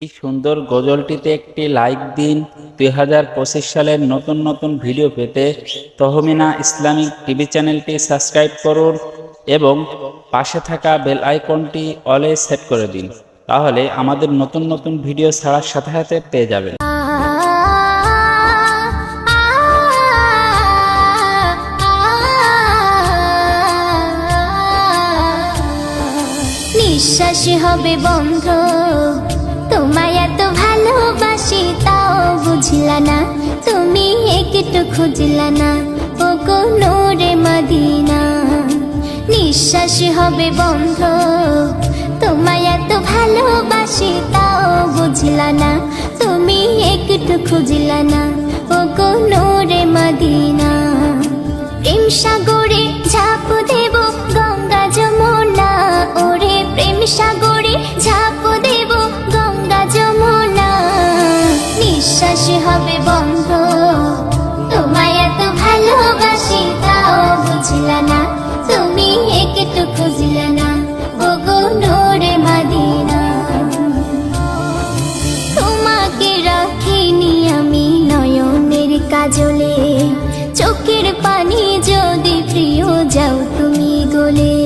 এই সুন্দর গজলটিতে একটি লাইক দিন। 2025 সালের নতুন নতুন ভিডিও পেতে তহমিনা ইসলামিক টিভি চ্যানেলটি সাবস্ক্রাইব করুন এবং পাশে থাকা বেল আইকনটি অলে সেট করে দিন, তাহলে আমাদের নতুন নতুন ভিডিও ছাড়ার সাথে সাথে পেয়ে যাবেন। নিঃশ্বাসী হবে বন্ধ, তোমায় এত ভালোবাসি তাও বুঝলা না, তুমি একটু খুঁজলা না, ও গো নূরে মদিনা। নিঃশ্বাসী হবে বন্ধ, তোমায় এত ভালোবাসি তাও বুঝলা না, তুমি একটু খুঁজলা না, ও গো নূরে মদিনা। প্রেম সাগরে ঝাঁপ দেব গঙ্গা যমুনা, ওরে প্রেম সাগরে ঝাঁপ দেব গঙ্গা যমুনা। নিঃশ্বাসী হবে বন্ধ, তোমায় এত ভালোবাসি তাও বুঝলা না, তুমি একটু খুঁজলা না, ও গো নূরে মদিনা। তোমাকে রাখিনি আমি নয়নের কাজলে, চোখের পানি যদি প্রিয় যাও তুমি গলে।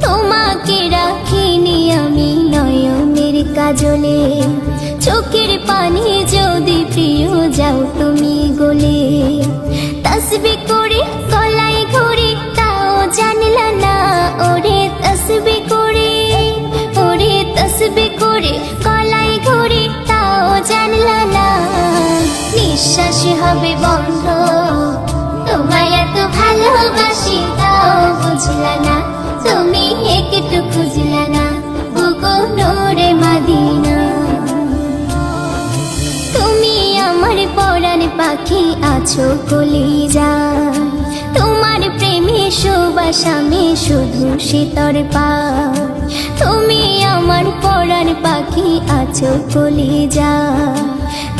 তোমাকে রাখিনি আমি নয়নের কাজলে, চোখের পানি যদি প্রিয় যাও তুমি গলে। তসবি করে গলায় ঘুরে তাও জানলা না, ওরে তসবি করে, ওরে তসবি করে গলায় ঘুরে তাও জানলা না। নিঃশ্বাসী হবে বন্ধ, তোমায় এত ভালোবাসি তাও বুঝলা না, তুমি একটু খুঁজলা না, ও গো নূরে মদিনা। তুমি আমার পরাণ পাখি আছো কলিজায়, তোমার প্রেমে সুবাস আমি শুধু শীতর পাই। তুমি আমার পরাণ পাখি আছো কলিজায়,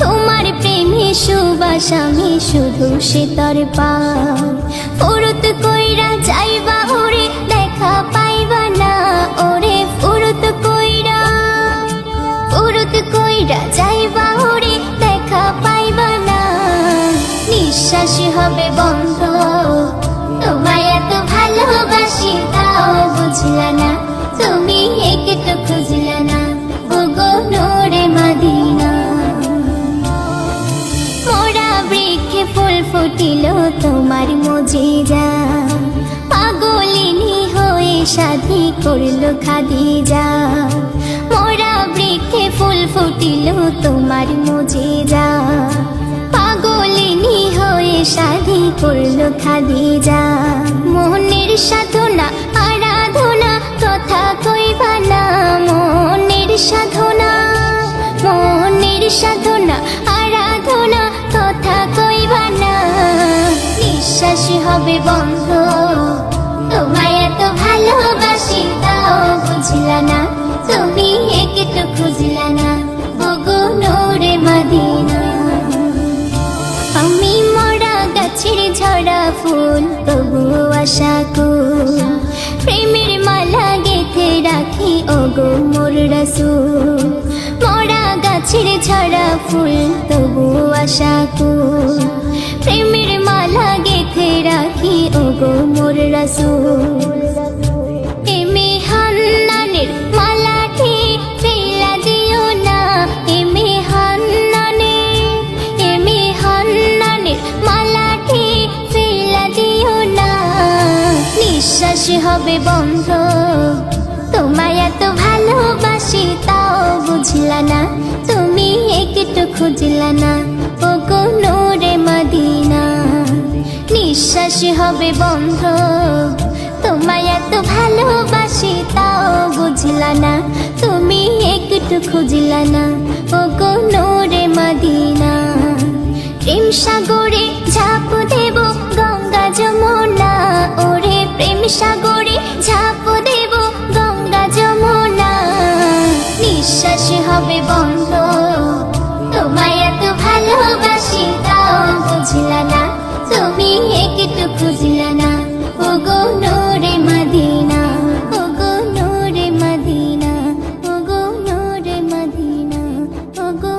তোমার প্রেমে সুবাস আমি শুধু শীতর পাই। ফুরুত কইরা যাইবা ওরে দেখা পাইবা না, ওরে ফুরুত কইরা, ফুরুত কইরা যাইবা ওরে দেখা পাইবা না। নিঃশ্বাসী হবে বন্ধ, তোমায় এত ভালোবাসি তাও বুঝলা না, তুমি একটু খুঁজলা না, ও গো নূরে মদিনা। মোরা বৃক্ষে ফুল ফুটিল তোমার মুজিজা, পাগলিনী হয়ে সাথী করলো খাদিজা। মোরা বৃক্ষে ফুল ফুটিল তোমার মুজিজা, পাগলিনী হয়ে সাথী করলো খাদিজা। মোহনের সাধনা আরাধনা কথা কইবা না, মনের সাধনা, মনের সাধনা আরাধনা কথা কইবা না। নিঃশ্বাসী হবে বন্ধ, তোমায় এত ভালোবাসি তাও বুঝলা না, তুমি একটু খুঁজলা না, ও গো নূরে মদিনা। আমি মরা গাছের ঝরা ফুল তবু আশা করি, প্রেমের মালা গেঁথে রাখি ও গো মোর রাসূল। মরা গাছের ঝরা ফুল তবু আশা করি, প্রেমের মালা গেঁথে রাখি ও গো মোর রাসূল। এমে হান্নানের মালাটি ফেলা দিও না, এমে হান্নানের, এমে হান্নানের মালাটি ফেলা দিও না। নিঃশ্বাসী হবে বন্ধ, তোমায় এত ভালোবাসি তাও বুঝলা না, তুমি একটু খুঁজলা না, ও গো নূরে মদিনা। নিঃশ্বাসী হবে বন্ধ, তোমায় এত ভালোবাসি তাও বুঝলা না, তুমি একটু খুঁজলা না, ও গো নূরে মদিনা। প্রেম সাগরে ঝাঁপ দেব গঙ্গা যমুনা, ওরে প্রেম সাগরে ঝাঁপ দেব গঙ্গা যমুনা। নিঃশ্বাসী হবে বন্ধ, তোমায় এত ভালোবাসি তাও বুঝলা না, তুমি একটু খুঁজলা না, ও গো নূরে মদিনা, ও গো নূরে মদিনা, ও গো নূরে মদিনা। ওগো